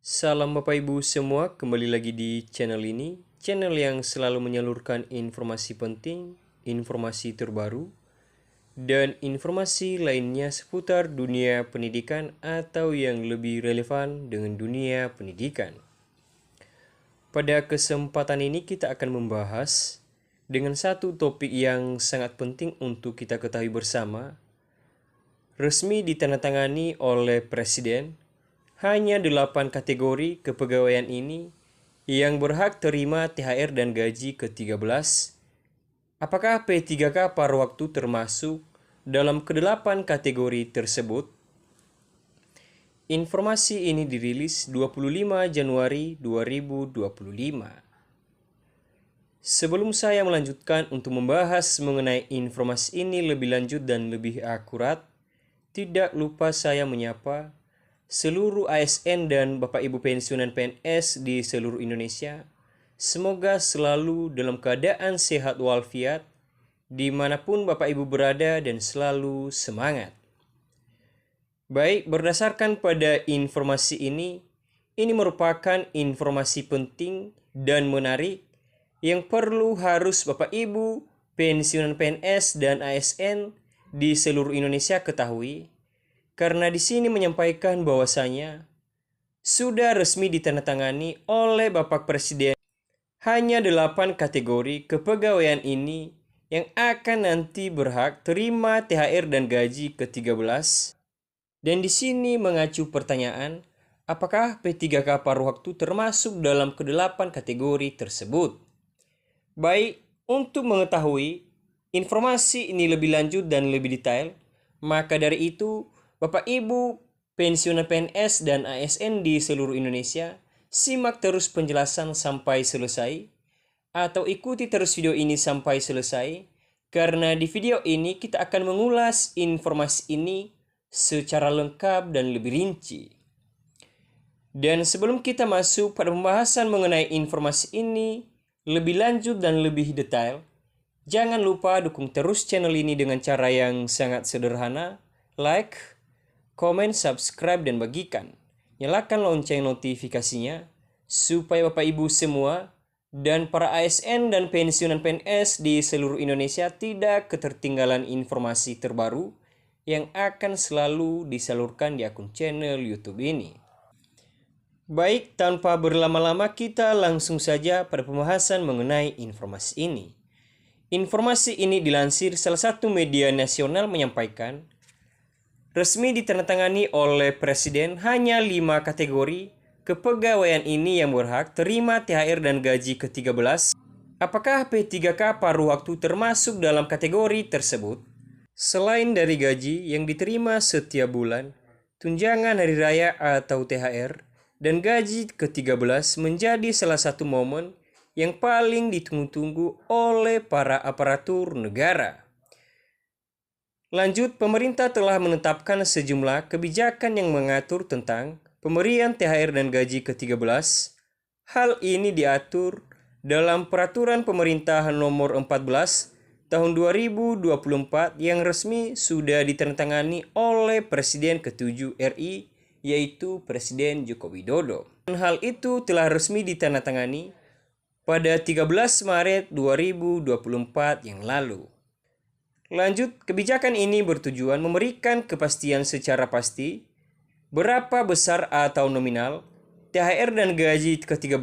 Salam Bapak Ibu semua, kembali lagi di channel ini, channel yang selalu menyalurkan informasi penting, informasi terbaru, dan informasi lainnya seputar dunia pendidikan atau yang lebih relevan dengan dunia pendidikan. Pada kesempatan ini kita akan membahas dengan satu topik yang sangat penting untuk kita ketahui bersama, resmi ditandatangani oleh Presiden. Hanya 8 kategori kepegawaian ini yang berhak terima THR dan gaji ke-13. Apakah P3K paruh waktu termasuk dalam ke-8 kategori tersebut? Informasi ini dirilis 25 Januari 2025. Sebelum saya melanjutkan untuk membahas mengenai informasi ini lebih lanjut dan lebih akurat, tidak lupa saya menyapa seluruh ASN dan Bapak Ibu pensiunan PNS di seluruh Indonesia. Semoga selalu dalam keadaan sehat walafiat dimanapun Bapak Ibu berada dan selalu semangat. Baik, berdasarkan pada informasi ini merupakan informasi penting dan menarik yang perlu harus Bapak Ibu pensiunan PNS dan ASN di seluruh Indonesia ketahui. Karena di sini menyampaikan bahwasanya sudah resmi ditandatangani oleh Bapak Presiden hanya 8 kategori kepegawaian ini yang akan nanti berhak terima THR dan gaji ke-13. Dan di sini mengacu pertanyaan, apakah P3K paruh waktu termasuk dalam ke-8 kategori tersebut? Baik, untuk mengetahui informasi ini lebih lanjut dan lebih detail, maka dari itu Bapak Ibu pensiunan PNS dan ASN di seluruh Indonesia, simak terus penjelasan sampai selesai atau ikuti terus video ini sampai selesai karena di video ini kita akan mengulas informasi ini secara lengkap dan lebih rinci. Dan sebelum kita masuk pada pembahasan mengenai informasi ini lebih lanjut dan lebih detail, jangan lupa dukung terus channel ini dengan cara yang sangat sederhana, like, komen, subscribe, dan bagikan. Nyalakan lonceng notifikasinya supaya Bapak Ibu semua dan para ASN dan pensiunan PNS di seluruh Indonesia tidak ketertinggalan informasi terbaru yang akan selalu disalurkan di akun channel YouTube ini. Baik, tanpa berlama-lama kita langsung saja pada pembahasan mengenai informasi ini. Informasi ini dilansir salah satu media nasional menyampaikan, resmi ditandatangani oleh Presiden hanya 5 kategori kepegawaian ini yang berhak terima THR dan gaji ke-13. Apakah P3K paruh waktu termasuk dalam kategori tersebut? Selain dari gaji yang diterima setiap bulan, tunjangan hari raya atau THR, dan gaji ke-13 menjadi salah satu momen yang paling ditunggu-tunggu oleh para aparatur negara. Lanjut, pemerintah telah menetapkan sejumlah kebijakan yang mengatur tentang pemberian THR dan gaji ke-13. Hal ini diatur dalam Peraturan Pemerintah Nomor 14 Tahun 2024 yang resmi sudah ditandatangani oleh Presiden ke-7 RI, yaitu Presiden Joko Widodo. Dan hal itu telah resmi ditandatangani pada 13 Maret 2024 yang lalu. Lanjut, kebijakan ini bertujuan memberikan kepastian secara pasti berapa besar atau nominal THR dan gaji ke-13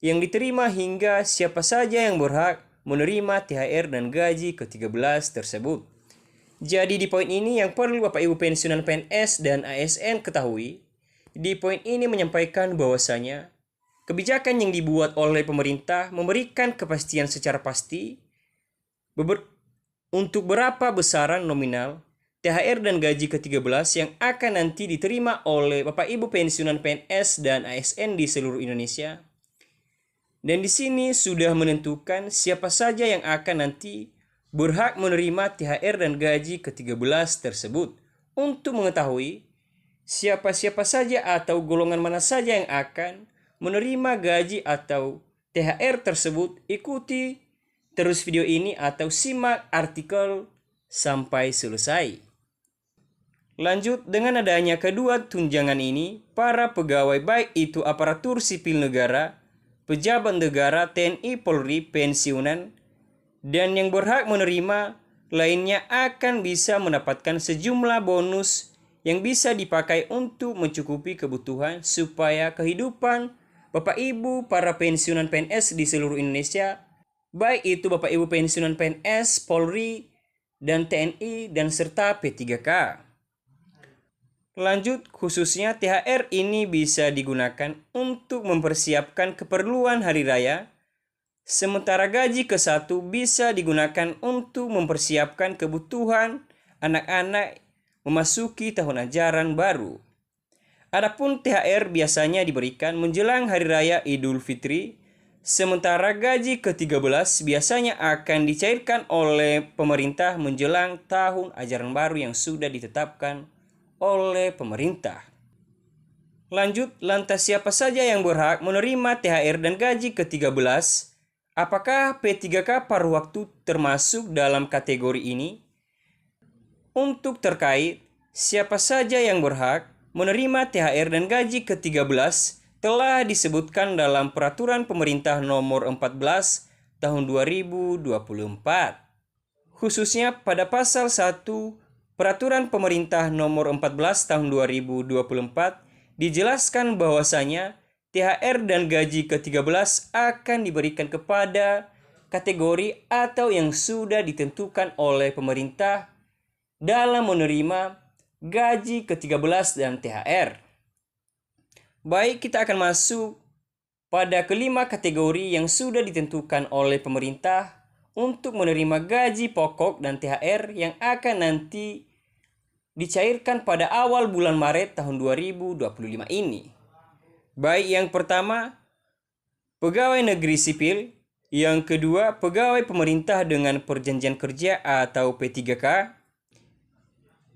yang diterima hingga siapa saja yang berhak menerima THR dan gaji ke-13 tersebut. Jadi di poin ini yang perlu Bapak Ibu pensiunan PNS dan ASN ketahui, di poin ini menyampaikan bahwasanya kebijakan yang dibuat oleh pemerintah memberikan kepastian secara pasti untuk berapa besaran nominal THR dan gaji ke-13 yang akan nanti diterima oleh Bapak Ibu pensiunan PNS dan ASN di seluruh Indonesia. Dan di sini sudah menentukan siapa saja yang akan nanti berhak menerima THR dan gaji ke-13 tersebut. Untuk mengetahui siapa-siapa saja atau golongan mana saja yang akan menerima gaji atau THR tersebut, ikuti terus video ini atau simak artikel sampai selesai. Lanjut, dengan adanya kedua tunjangan ini, para pegawai baik itu aparatur sipil negara, pejabat negara, TNI, Polri, pensiunan, dan yang berhak menerima lainnya akan bisa mendapatkan sejumlah bonus yang bisa dipakai untuk mencukupi kebutuhan supaya kehidupan Bapak Ibu para pensiunan PNS di seluruh Indonesia, baik itu Bapak Ibu pensiunan PNS, Polri, dan TNI, dan serta P3K. Lanjut, khususnya THR ini bisa digunakan untuk mempersiapkan keperluan hari raya, sementara gaji ke-1 bisa digunakan untuk mempersiapkan kebutuhan anak-anak memasuki tahun ajaran baru. Adapun THR biasanya diberikan menjelang hari raya Idul Fitri, sementara gaji ke-13 biasanya akan dicairkan oleh pemerintah menjelang tahun ajaran baru yang sudah ditetapkan oleh pemerintah. Lanjut, lantas siapa saja yang berhak menerima THR dan gaji ke-13? Apakah P3K paruh waktu termasuk dalam kategori ini? Untuk terkait siapa saja yang berhak menerima THR dan gaji ke-13 telah disebutkan dalam Peraturan Pemerintah Nomor 14 Tahun 2024. Khususnya pada pasal 1 Peraturan Pemerintah Nomor 14 Tahun 2024 dijelaskan bahwasanya THR dan gaji ke-13 akan diberikan kepada kategori atau yang sudah ditentukan oleh pemerintah dalam menerima gaji ke-13 dan THR. Baik, kita akan masuk pada kelima kategori yang sudah ditentukan oleh pemerintah untuk menerima gaji pokok dan THR yang akan nanti dicairkan pada awal bulan Maret tahun 2025 ini. Baik, yang pertama, pegawai negeri sipil. Yang kedua, pegawai pemerintah dengan perjanjian kerja atau P3K.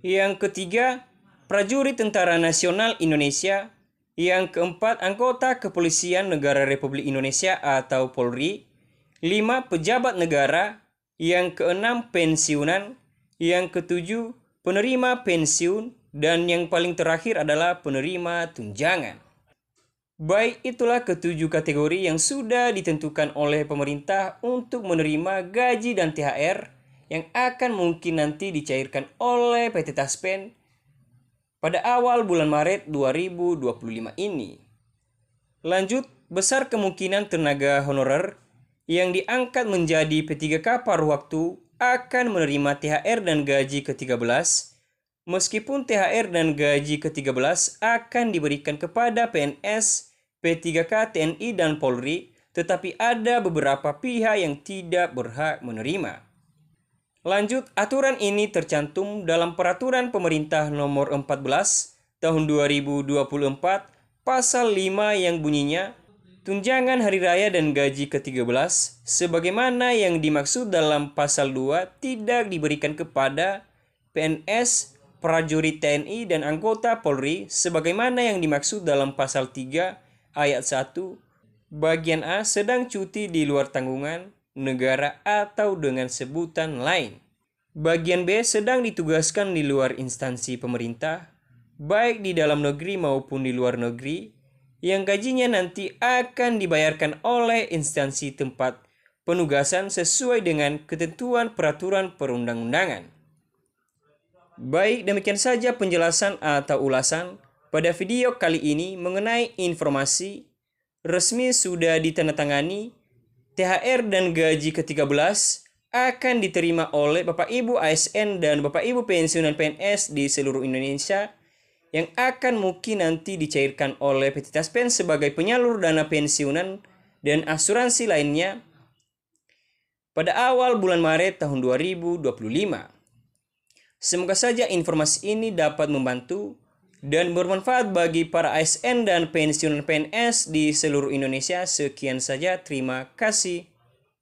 Yang ketiga, prajurit Tentara Nasional Indonesia. Yang keempat, anggota Kepolisian Negara Republik Indonesia atau Polri. 5, pejabat negara. Yang keenam, pensiunan. Yang ketujuh, penerima pensiun. Dan yang paling terakhir adalah penerima tunjangan. Baik, itulah ketujuh kategori yang sudah ditentukan oleh pemerintah untuk menerima gaji dan THR yang akan mungkin nanti dicairkan oleh PT Taspen pada awal bulan Maret 2025 ini. Lanjut, besar kemungkinan tenaga honorer yang diangkat menjadi P3K paruh waktu akan menerima THR dan gaji ke-13, meskipun THR dan gaji ke-13 akan diberikan kepada PNS, P3K, TNI, dan Polri, tetapi ada beberapa pihak yang tidak berhak menerima. Lanjut, aturan ini tercantum dalam Peraturan Pemerintah Nomor 14 Tahun 2024 Pasal 5 yang bunyinya, tunjangan hari raya dan gaji ke-13 sebagaimana yang dimaksud dalam Pasal 2 tidak diberikan kepada PNS, prajurit TNI, dan anggota Polri sebagaimana yang dimaksud dalam Pasal 3 Ayat 1 Bagian A sedang cuti di luar tanggungan negara atau dengan sebutan lain. Bagian B sedang ditugaskan di luar instansi pemerintah, baik di dalam negeri maupun di luar negeri, yang gajinya nanti akan dibayarkan oleh instansi tempat penugasan sesuai dengan ketentuan peraturan perundang-undangan. Baik, demikian saja penjelasan atau ulasan pada video kali ini mengenai informasi resmi sudah ditandatangani THR dan gaji ke-13 akan diterima oleh Bapak Ibu ASN dan Bapak Ibu pensiunan PNS di seluruh Indonesia yang akan mungkin nanti dicairkan oleh PT Taspen sebagai penyalur dana pensiunan dan asuransi lainnya pada awal bulan Maret tahun 2025. Semoga saja informasi ini dapat membantu dan bermanfaat bagi para ASN dan pensiunan PNS di seluruh Indonesia. Sekian saja, terima kasih.